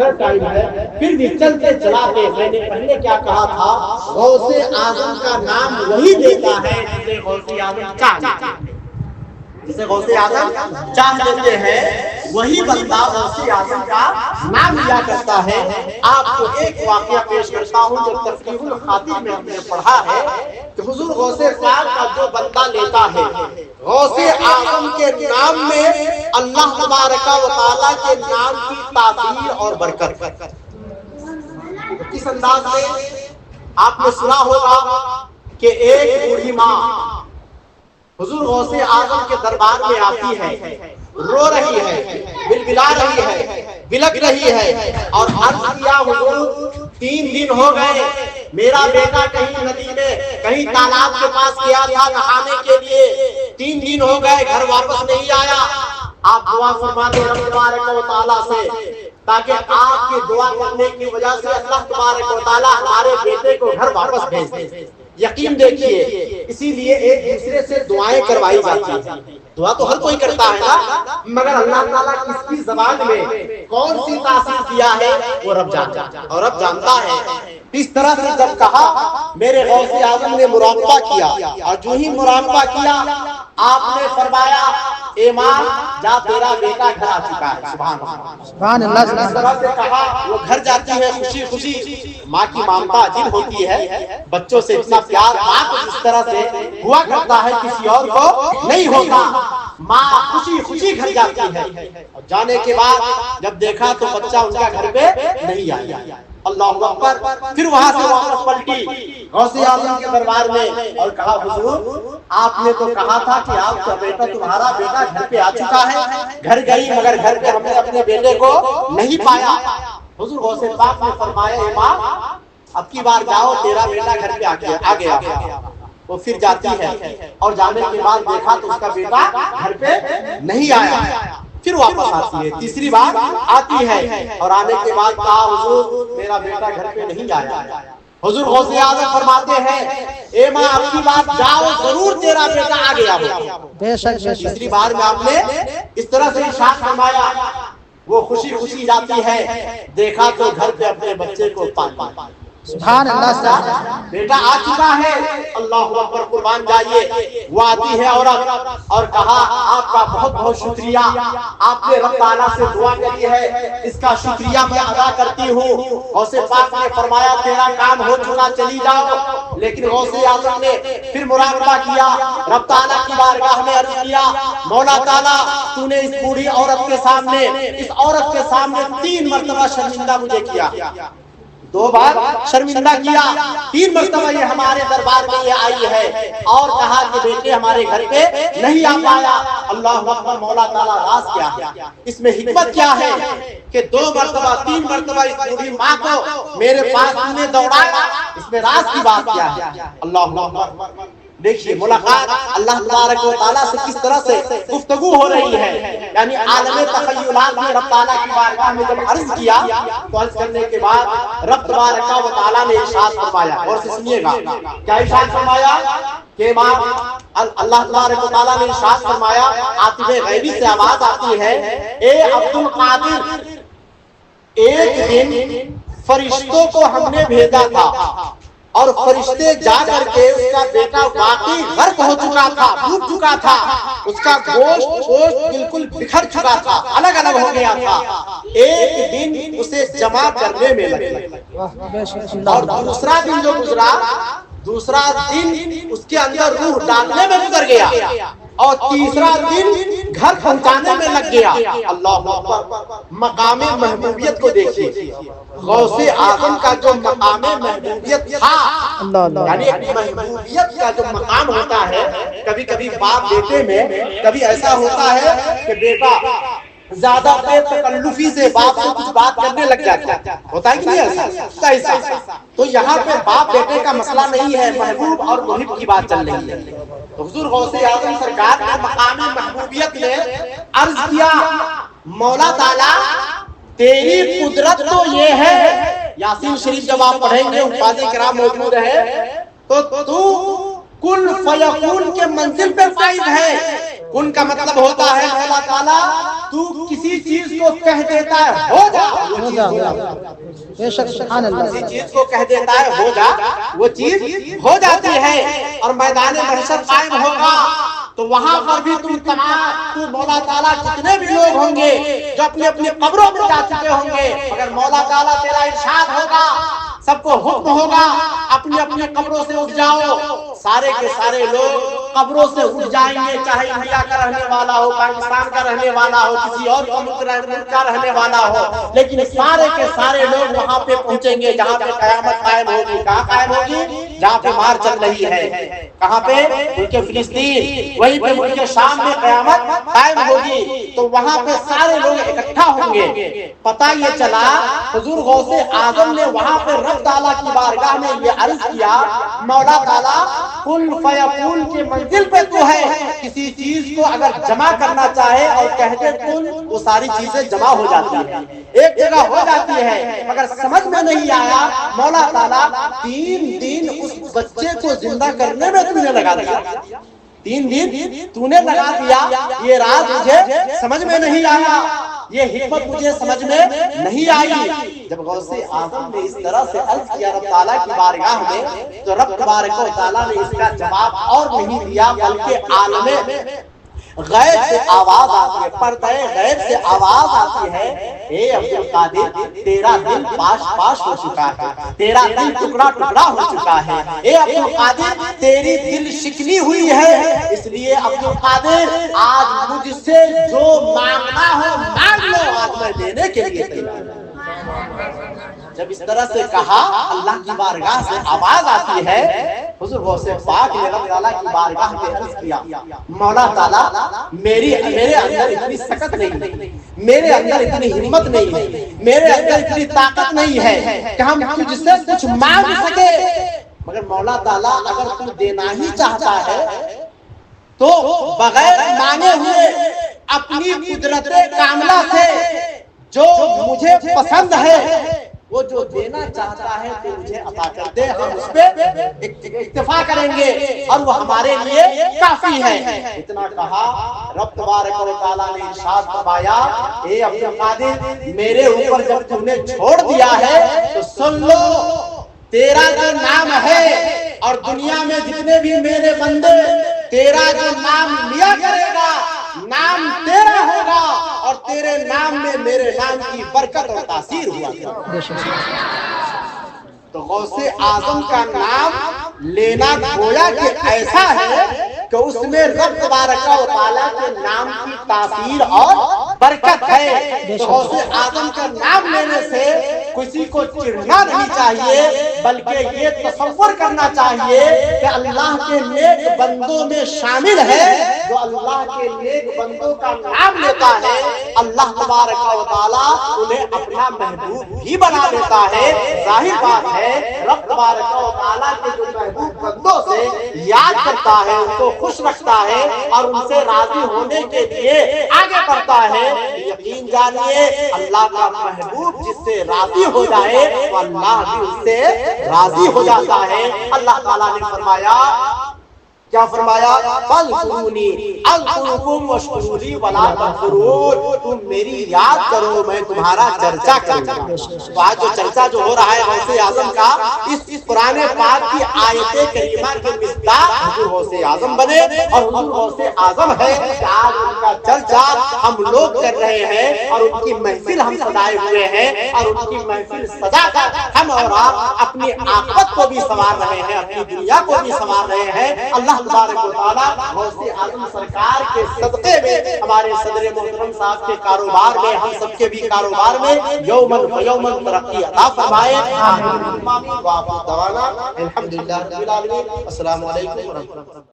مختصر ٹائم ہے، پھر بھی چلتے چلاتے میں نے پہلے کیا کہا تھا، غوث اعظم کا نام وہی دیتا ہے جسے غوث اعظم چاہ لیتے ہیں، جسے غوث اعظم چاہ لیتے ہیں وہی بندہ غوث اعظم کا نام لیا کرتا ہے۔ آپ کو ایک واقعہ پیش کرتا ہوں جو تفریح الخاطر میں ہم نے پڑھا ہے کہ حضور غوث پاک کا جو بندہ لیتا ہے غوث اعظم کے نام میں اللہ تبارک و تعالیٰ کے نام کی تاثیر اور برکت۔ کس انداز سے؟ آپ نے سنا ہوگا کہ ایک بوڑھی ماں حضور غوث اعظم کے دربار میں آتی ہے، رو رہی ہے، بلبلا رہی ہے، بلک رہی ہے، اور عرض کیا حضور 3 دن ہو گئے، میرا بیٹا کہیں ندی میں کہیں تالاب کے پاس گیا تھا نہانے کے لیے، 3 دن ہو گئے گھر واپس نہیں آیا۔ آپ دعا فرما دیں رب تبارک و تعالیٰ سے تاکہ آپ کی دعا کرنے کی وجہ سے اللہ تبارک و تعالیٰ ہمارے بیٹے کو گھر واپس بھیج دے۔ یقین دیکھیے، اسی لیے ایک دوسرے سے دعائیں کروائی جاتی ہیں۔ دعا تو ہر کوئی کرتا ہے نا، مگر اللہ تعالیٰ کس کی زبان میں کون سی تاثیر دیا ہے وہ رب جانتا ہے، اور رب جانتا ہے۔ اس طرح سے جب کہا میرے غوث اعظم نے مراقبہ کیا، اور جو ہی مراقبہ کیا آپ نے فرمایا اے ماں جا تیرا بیٹا گھر آ چکا ہے۔ سبحان اللہ، سبحان اللہ۔ اس طرح سے کہا وہ گھر جاتی ہے خوشی خوشی۔ ماں کی ممتا عجیب ہوتی ہے، بچوں سے اتنا پیار ماں کو جس طرح سے ہوا کرتا ہے کسی اور کو نہیں ہوتا۔ ماں خوشی خوشی گھر جاتی ہے، اور جانے کے بعد جب دیکھا تو بچہ ان کا گھر پہ نہیں آیا۔ اللہ اکبر۔ پھر وہاں سے واپس پلٹی غوث اعظم کے دربار میں اور کہا حضور آپ نے تو کہا تھا کہ آپ کا بیٹا تمہارا بیٹا گھر پہ آ چکا ہے۔ گھر گئی مگر گھر پہ ہم نے اپنے بیٹے کو نہیں پایا۔ حضور غوث پاک نے فرمایا اے ماں اب کی بار جاؤ تیرا بیٹا گھر پہ آ گیا۔ وہ پھر جاتی ہے اور جانے کے بعد دیکھا تو اس کا بیٹا گھر پہ نہیں آیا۔ پھر واپس آتی ہے، تیسری بار آتی ہے اور آنے کے بعد کہا حضور میرا بیٹا گھر پہ نہیں آیا۔ حضور غوث اعظم فرماتے ہیں اے ماں اب کی بار جاؤ ضرور تیرا بیٹا آ گیا ہوگا۔ بے شک بے شک۔ تیسری بار میں آپ نے اس طرح سے ارشاد فرمایا، وہ خوشی خوشی جاتی ہے، دیکھا تو گھر پہ اپنے بچے کو پایا۔ سبحان اللہ۔ بیٹا آ چکا ہے، اللہ اکبر، قربان جائیے۔ وہ آتی ہے عورت اور کہا آپ کا بہت بہت شکریہ، آپ نے رب تعالیٰ سے دعا کری ہے، اس کا شکریہ میں ادا کرتی ہوں۔ غوث پاک نے فرمایا تیرا کام ہو چکا چلی جاؤ۔ لیکن غوث اعظم نے پھر مراقبہ کیا، رب تعالیٰ کی بارگاہ میں عرض کیا مولا تعالیٰ تو نے اس بوڑھی عورت کے سامنے، اس عورت کے سامنے 3 مرتبہ شرمندہ مجھے کیا، 2 بار شرمندہ کیا، 3 مرتبہ یہ ہمارے دربار میں یہ آئی ہے اور کہا کہ بیٹے ہمارے گھر پہ نہیں آ پایا۔ اللہ اکبر، مولا تعالیٰ راز کیا ہے اس میں، حکمت کیا ہے کہ 2 مرتبہ 3 مرتبہ اس بوڑھی ماں کو میرے پاس تم نے دوڑایا، اس میں راز کی بات کیا ہے؟ اللہ اکبر۔ دیکھیے ملاقات اللہ تبارک و تعالیٰ سے کس طرح سے گفتگو ہو رہی ہے، یعنی عالم تخیلات میں رب تعالیٰ کی بارگاہ میں جب عرض کیا تو عرض کرنے کے بعد رب تبارک و تعالیٰ نے ارشاد فرمایا، اور سنیے گا کیا ارشاد فرمایا کہ اللہ تبارک و تعالیٰ نے ارشاد فرمایا، عاطف غیبی سے آواز آتی ہے اے عبد القادر ایک دن فرشتوں کو ہم نے بھیجا تھا اور فرشتے جا کر کے اس کا بیٹا واقعی غرق ہو چکا تھا، ڈوب چکا تھا، اس کا گوشت بالکل بکھر چکا تھا، الگ الگ ہو گیا تھا۔ ایک دن اسے جمع کرنے میں لگے اور دوسرا دن جو گزرا، دوسرا دن اس کے اندر روح ڈالنے میں گزر گیا اور تیسرا دن گھر پہنچانے میں لگ گیا۔ اللہ اکبر۔ مقام محبوبیت کو دیکھیے، غوث اعظم کا جو مقام محبوبیت تھا، یعنی ایک محبوبیت کا جو مقام ہوتا ہے، کبھی کبھی باپ بیٹے میں کبھی ایسا ہوتا ہے کہ بیٹا زیادہ بے تکلفی سے باپ سے کچھ بات کرنے لگ جاتا ہے، ہوتا ہے کہ نہیں ایسا؟ تو یہاں پہ باپ بیٹے کا مسئلہ نہیں ہے، محبوب اور محب کی بات چل رہی ہے۔ تو حضور غوث اعظم سرکار کے مقام محبوبیت نے عرض کیا مولا تعالیٰ تیری قدرت تو یہ ہے، یاسین شریف جب آپ پڑھیں گے حفاظ کرام موجود ہے تو کن فیکون کے منزل پہ فائز ہے، کن کا مطلب ہوتا ہے مولا تعالیٰ تو کسی چیز کو کہہ دیتا ہے ہو جا، وہ چیز ہو جاتی ہے۔ بے شک سبحان اللہ۔ کسی چیز کو کہہ دیتا ہے ہو جا، وہ چیز ہو جاتی ہے۔ اور میدان محشر قائم ہوگا تو وہاں پر بھی تم تمام تو مولا تعالیٰ جتنے بھی لوگ ہوں گے جو اپنی اپنی قبروں میں جا چکے ہوں گے، اگر مولا تعالیٰ تیرا ارشاد ہوگا، سب کو حکم ہوگا اپنی اپنی قبروں سے اٹھ جاؤ، سارے کے سارے لوگ قبروں سے اٹھ جائیں گے، چاہے انڈیا کا رہنے والا ہو، پاکستان کا رہنے والا ہو، کسی اور ملک کا رہنے والا ہو، لیکن سارے کے سارے لوگ وہاں پہ پہنچیں گے جہاں پہ قیامت قائم ہوگی۔ کہاں قائم ہوگی؟ جہاں پہ مار چل رہی ہے۔ کہاں پہ؟ ملک فلسطین، وہیں پہ ملک شام میں قیامت قائم ہوگی، تو وہاں پہ سارے لوگ اکٹھا ہوں گے۔ پتہ یہ چلا حضور غوث اعظم نے وہاں پہ رب تعالیٰ کی بارگاہ میں یہ عرض کیا، مولا تعالیٰ کن فیکون کے منزل پہ تو ہے، کسی چیز کو اگر جمع کرنا چاہے اور کہہ دے کن، وہ ساری چیزیں جمع ہو جاتی ہیں، ایک جگہ ہو جاتی ہے۔ مگر سمجھ میں نہیں آیا مولا تعالیٰ 3 دن اس بچے کو زندہ کرنے میں تم نے لگا دیا، 3 دن تو نے لگا دیا، یہ راز مجھے سمجھ میں نہیں آیا، یہ حکمت مجھے سمجھ میں نہیں آئی۔ جب غوث اعظم نے اس طرح سے عرض کیا رب تعالیٰ کی بارگاہ میں، تو رب تبارک و تعالیٰ نے اس کا جواب اور نہیں دیا، بلکہ عالم غیب سے آواز آتی ہے، پردہ غیب سے آواز آتی ہے، اے عبد القادر تیرا دل پاش پاش ہو چکا ہے، تیرا دل ٹکڑا ٹکڑا ہو چکا ہے، اے عبد القادر تیری دل شکنی ہوئی ہے، اس لیے عبد القادر آج مجھ سے جو مانگنا ہو مانگ لو، آج میں دینے کے لیے تیار ہوں۔ جب اس طرح سے کہا اللہ کی بارگاہ سے آواز آتی ہے، حضور غوث پاک نے رب تعالیٰ کی بارگاہ میں عرض کیا، مولا تعالیٰ میرے اندر اتنی سکت نہیں ہے، میرے اندر اتنی ہمت نہیں ہے، میرے اندر اتنی طاقت نہیں ہے کہ ہم تجھ سے کچھ مانگ سکے، مگر مولا تعالیٰ اگر تو دینا ہی چاہتا ہے تو بغیر مانگے ہوئے اپنی قدرت کاملہ سے جو مجھے پسند ہے وہ جو دینا چاہتا ہے تو مجھے عطا کر دے، ہم اس پہ اکتفا کریں گے اور وہ ہمارے لیے کافی ہے۔ اتنا کہا رب تبارک و تعالیٰ نے ارشاد فرمایا، اے عبد القادر میرے اوپر جب تم نے چھوڑ دیا ہے تو سن لو، تیرا جو نام ہے اور دنیا میں جتنے بھی میرے بندے تیرا جو نام لیا کرے گا، نام تیرا ہوگا اور تیرے نام میں میرے نام کی برکت اور تاثیر ہوا کرے۔ تو غوث اعظم کا نام لینا گویا کہ ایسا ہے کہ اس میں رب تبارک و تعالیٰ کے نام کی تاثیر اور برکت ہے۔ تو غوث اعظم کا نام لینے سے کسی کو چڑھنا نہیں چاہیے، بلکہ یہ تصور کرنا چاہیے کہ اللہ کے نیک بندوں میں شامل ہے، جو اللہ کے نیک بندوں کا نام لیتا ہے اللہ تبارک و تعالیٰ انہیں اپنا محبوب بھی بنا لیتا ہے۔ ظاہر بات ہے رب تبارک و تعالیٰ کے جو محبوب بندوں سے یاد کرتا ہے، ان کو خوش رکھتا ہے اور ان سے راضی ہونے کے لیے آگے بڑھتا ہے، یقین جانیے اللہ کا محبوب جس سے راضی ہو جائے تو اللہ بھی اس سے راضی ہو جاتا ہے۔ اللہ تعالیٰ نے فرمایا، کیا فرمایا؟ فَاذْكُرُونِي أَذْكُرْكُمْ وَاشْكُرُوا لِي وَلَا تَكْفُرُونِ، تم میری یاد کرو میں تمہارا چرچا کروں گا۔ تو آج جو چرچا جو ہو رہا ہے غوث اعظم کا، اس قرآن پاک کی آیت کریمہ کے مصداق حضور غوث اعظم بنے اور حضور غوث اعظم ہے کہ آج ان کا چرچا ہم لوگ کر رہے ہیں اور ان کی محفل ہم سجائے ہوئے ہیں، اور ان کی محفل سجا کر ہم اور آپ اپنی عاقبت کو بھی سنوار رہے ہیں، اپنی دنیا کو بھی سنوار رہے ہیں۔ اللہ تبارک و تعالیٰ غوث اعظم سرکار کے صدقے میں ہمارے صدر محترم صاحب کے کاروبار میں، ہم سب کے بھی کاروبار میں یومن فیومن ترقی عطا فرمائے۔ آمین۔ الحمدللہ رب العالمین۔ السلام علیکم ورحمۃ اللہ۔